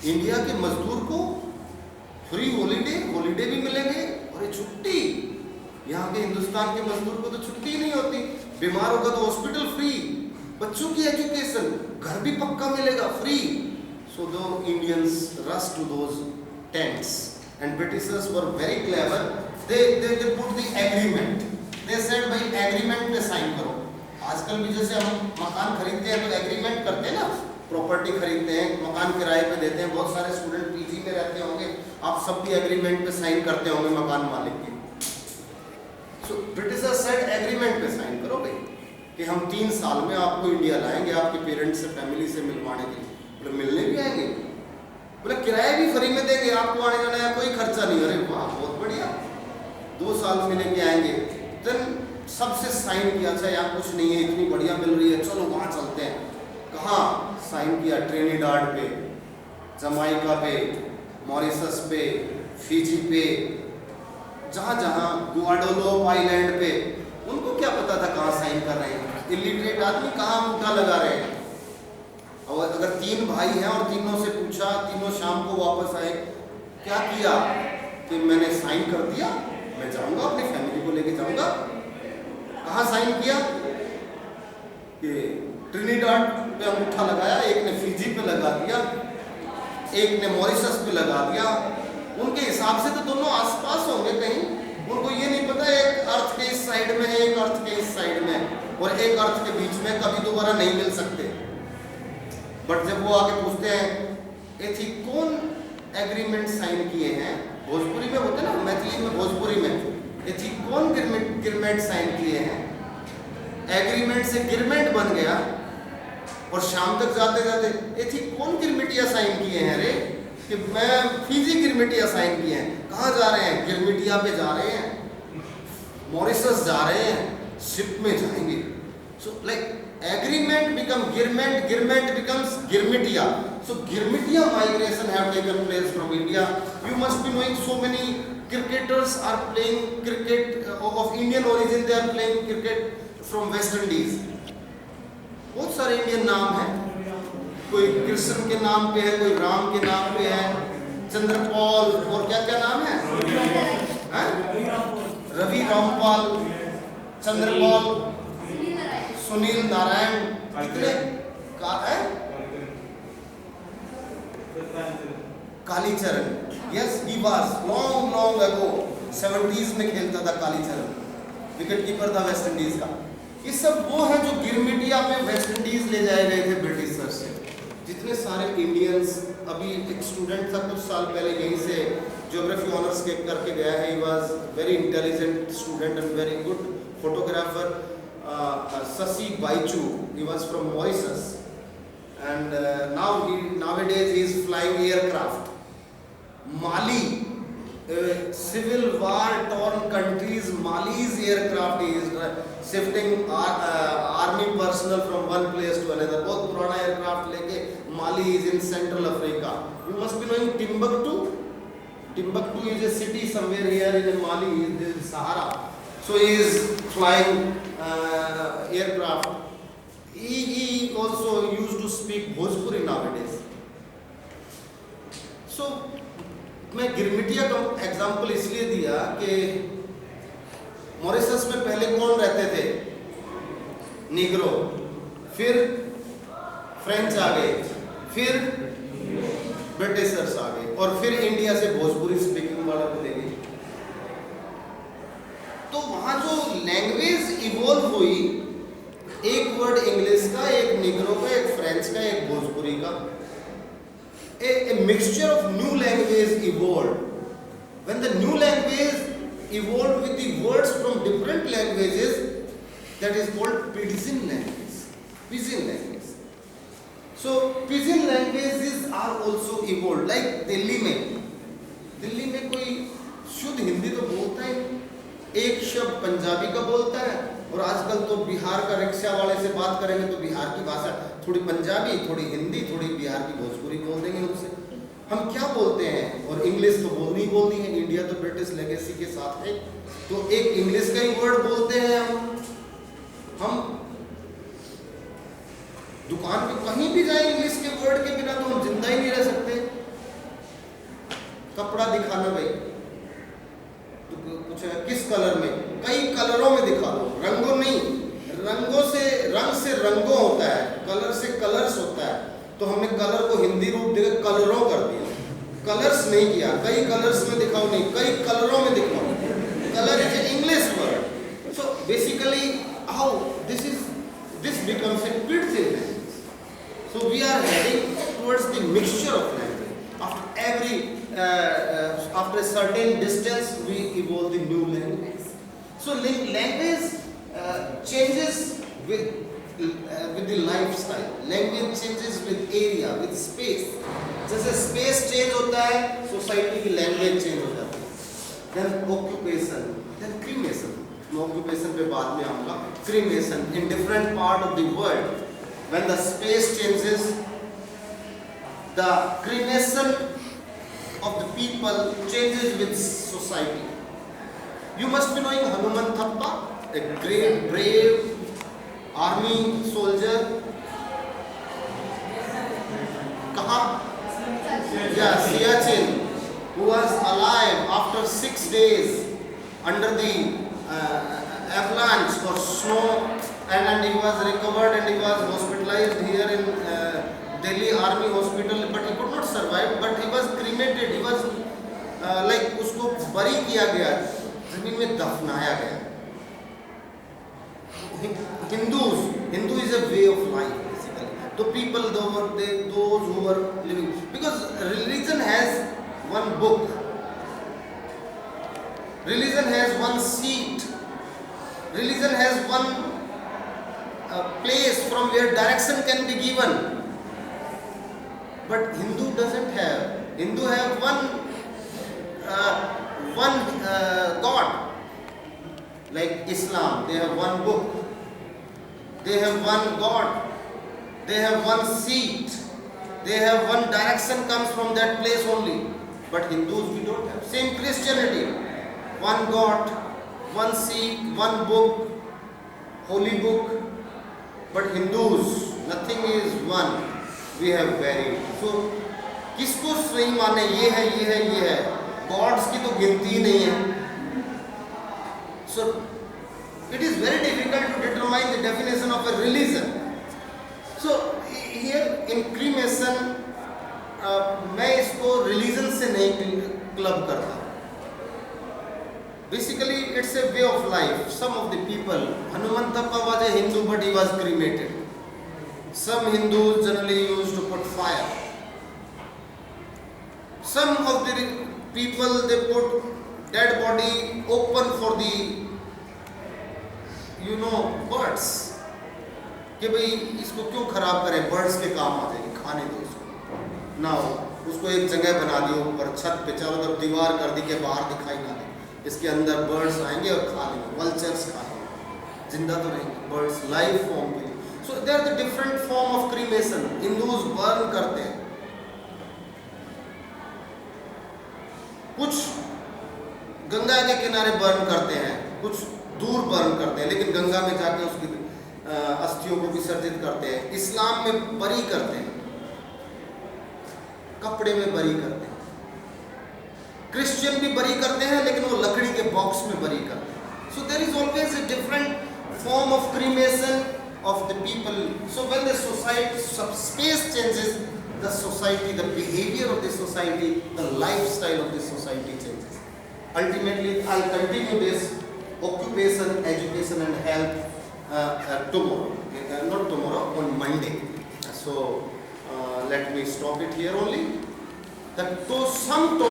India के मजदूर को फ्री हॉलीडे भी मिलेंगे और ये छुट्टी। यहाँ के हिंदुस्तान के मजदूर को तो छुट्टी ही नहीं होती, बीमार होगा तो हॉस्पिटल फ्री, बच्चों की एजुकेशन, घर भी पक्का मिलेगा फ्री। So do Indians rush to those tents and Britishers were very clever, they put the agreement, they said भाई एग्रीमेंट पे साइन करो। आजकल भी जैसे हम मकान खरीदते हैं तो एग्रीमेंट करते हैं ना, प्रॉपर्टी खरीदते हैं, मकान किराए पे देते हैं, बहुत सारे स्टूडेंट पीजी में रहते होंगे, आप सब भी एग्रीमेंट पे साइन करते होंगे मकान मालिक की। सो ब्रिटिशर्स सेड एग्रीमेंट पे साइन करो भाई कि हम 3 साल में आपको इंडिया लाएंगे आपके पेरेंट्स से, फैमिली से मिलवाने के लिए। बोले मिलने भी आएंगे, बोले किराया भी फ्री में देंगे आपको, आने जाने का कोई खर्चा नहीं। अरे वाह बहुत बढ़िया, 2 साल में लेके आएंगे। देन सबसे साइन किया, अच्छा यहाँ कुछ नहीं है, इतनी बढ़िया मिल रही है, चलो वहाँ चलते हैं। कहाँ साइन किया? ट्रिनिडाड पे, जमाइका पे, मॉरिशस पे, फिजी पे, जहाँ जहाँ गुआडेलूप आइलैंड पे। उनको क्या पता था कहाँ साइन कर रहे हैं? इलिटरेट आदमी कहाँ अंगूठा लगा रहे हैं। और अगर 3 भाई हैं और तीनों से पूछा, तीनों शाम को वापस आए, क्या किया? कि मैंने साइन कर दिया, मैं जाऊंगा अपनी फैमिली को लेके जाऊंगा। कहाँ साइन किया? कि ट्रिनिडाड पे अंगूठा लगाया, एक ने फिजी पे लगा दिया, एक ने मॉरिशस पे लगा दिया। उनके हिसाब से तो दोनों आसपास होंगे कहीं, उनको ये नहीं पता एक अर्थ के इस साइड में है, एक अर्थ के इस साइड में, और एक अर्थ के बीच में कभी दोबारा नहीं मिल सकते। बट जब वो आके पूछते हैं ये थी कौन एग्रीमेंट साइन किए हैं, भोजपुरी में होते ना, मैथिली में, भोजपुरी में, ये थी कौन गिरमेंट साइन किए हैं? एग्रीमेंट से गिरमेंट बन गया। और शाम तक जाते जाते ये थी कौन गिरमिटिया साइन किए हैं? रे कि मैं फिजी गिरमिटिया साइन किए हैं। कहाँ जा रहे हैं? गिरमिटिया पे जा रहे हैं, मॉरिशस जा रहे हैं, शिप में जाएंगे। So like agreement become Girment, Girment becomes Girmitia. So Girmitia migration have taken place from India. You must be knowing so many cricketers are playing cricket of Indian origin. They are playing cricket from West Indies. बहुत सारे Indian नाम हैं, कोई कृष्ण के नाम पे है, कोई राम के नाम पे है, चंद्रपाल, और क्या क्या नाम है? रवि रामपाल, चंद्रपाल, सुनील नारायण, कितने का है? Kalicharan, yes he was long ago 70s में खेलता था कालीचरण, विकेट कीपर था वेस्ट इंडीज का। ये सब वो है जो गिरमिटिया पे वेस्ट इंडीज ले जाए गए थे ब्रिटिशर्स से। जितने सारे इंडियंस, अभी एक स्टूडेंट था कुछ साल पहले यहीं से ज्योग्राफी ऑनर्स के करके गया है, he was very intelligent student and very good photographer, Sasi Baichu. He was from Mauritius, and nowadays he is flying aircraft. Mali, civil war torn countries, Mali's aircraft is shifting army personnel from one place to another. बहुत पुराना aircraft लेके Mali is in Central Africa. You must be knowing Timbuktu. Timbuktu is a city somewhere here in Mali, in Sahara. So he is flying aircraft. He also used to speak Bhojpuri nowadays. So मैं गिरमिटिया का example इसलिए दिया कि Mauritius में पहले कौन रहते थे? निग्रो, फिर फ्रेंच आ गए, फिर ब्रिटिशर्स आ गए, और फिर इंडिया से भोजपुरी स्पीकिंग वाला मिलेंगे। तो वहाँ जो लैंग्वेज इवॉल्व हुई, एक वर्ड इंग्लिश का, एक निग्रो का, एक फ्रेंच का, एक भोजपुरी का, a mixture of new language evolved. When the new language evolved with the words from different languages, that is called pidgin language. Pidgin language. So pidgin languages are also evolved. Like Delhi में कोई शुद्ध हिंदी तो बोलता है, एक शब्द पंजाबी का बोलता है, और आजकल तो बिहार का रिक्शा वाले से बात करेंगे तो बिहार की भाषा, थोड़ी पंजाबी, थोड़ी हिंदी, थोड़ी बिहार की भोजपुरी बोल देंगे उनसे। हम क्या बोलते हैं? और इंग्लिश तो बोलनी ही बोलनी है, इंडिया तो ब्रिटिश लेगेसी के साथ है, तो एक इंग्लिश का ही वर्ड बोलते हैं हम दुकान पे कहीं भी जाए इंग्लिश के वर्ड के बिना तो हम जिंदा ही नहीं रह सकते। कपड़ा दिखाना भाई, तो कुछ किस कलर में, कई कलरों में दिखा दो, रंगों नहीं, रंगों से रंग से रंगों होता है, कलर से कलर्स होता है। तो हमने कलर को हिंदी रूप देकर कलरों कर दिया, कलर्स नहीं किया, कई कलर्स में दिखाओ नहीं, कई कलरों में दिखाओ। Colour is a English word. So basically how this becomes a kids in language. So we are heading towards the mixture of language. After a certain distance, we evolve the new language. So language changes with the lifestyle. Language changes with area, with space. जैसे space change होता है, society की language change हो जाती है. Then occupation, then cremation. Occupation पे बाद में आऊँगा. Cremation in different part of the world, when the space changes, the cremation of the people changes with society. You must be knowing Hanuman Thappa, a great brave army soldier. कहाँ? Yeah, Siachen, who was alive after 6 days under the avalanche or snow, and he was recovered and he was hospitalized here in Delhi Army Hospital, but he could not survive. But he was cremated. He was like उसको बरी किया गया, जमीन में दफनाया गया. Hindu is a way of life basically. The people, those who were living, because religion has one book, religion has one seat, religion has one place from where direction can be given. But Hindu doesn't have. Hindu have one God. Like Islam, they have one book, they have one God, they have one seat, they have one direction comes from that place only. But Hindus we don't have. Same Christianity, one God, one seat, one book, holy book. But Hindus, nothing is one. We have varied. So किसको सही माने, ये है, ये है, ये है. Gods की तो गिनती ही नहीं है. So it is very difficult to determine the definition of a religion. So here in cremation, मैं इसको religion से नहीं club करता. Basically, it's a way of life. Some of the people, Hanuman Thappa was a Hindu, but he was cremated. Some Hindus generally used to put fire. Some of the people, they put dead body open for the birds. कि भाई इसको क्यों खराब करें, birds के काम आ जाएगी, खाने दो उसको. ना उसको एक जगह बना दी ऊपर छत पे, चारों तरफ दीवार कर दी कि बाहर दिखाई ना दे. इसके अंदर बर्ड्स आएंगे और खा लेंगे, वल्चर्स खा लेंगे, जिंदा तो रहेंगे बर्ड्स, लाइव फॉर्म के लिए. So there are the different form of cremation. Hindus burn करते हैं, कुछ गंगा के किनारे बर्न करते हैं, कुछ दूर बर्न करते हैं, लेकिन गंगा में जाके उसकी अस्थियों को विसर्जित करते हैं. इस्लाम में बरी करते हैं, कपड़े में बरी करते हैं. क्रिश्चियन भी बरी करते हैं, लेकिन वो लकड़ी के बॉक्स में बरी करते हैं. So there is always a different form of cremation of the people. So when the society space changes, the society, the behavior of the society, the lifestyle of the society changes. Ultimately, I'll continue this occupation, education and health tomorrow. Not tomorrow, on Monday. So let me stop it here only. That some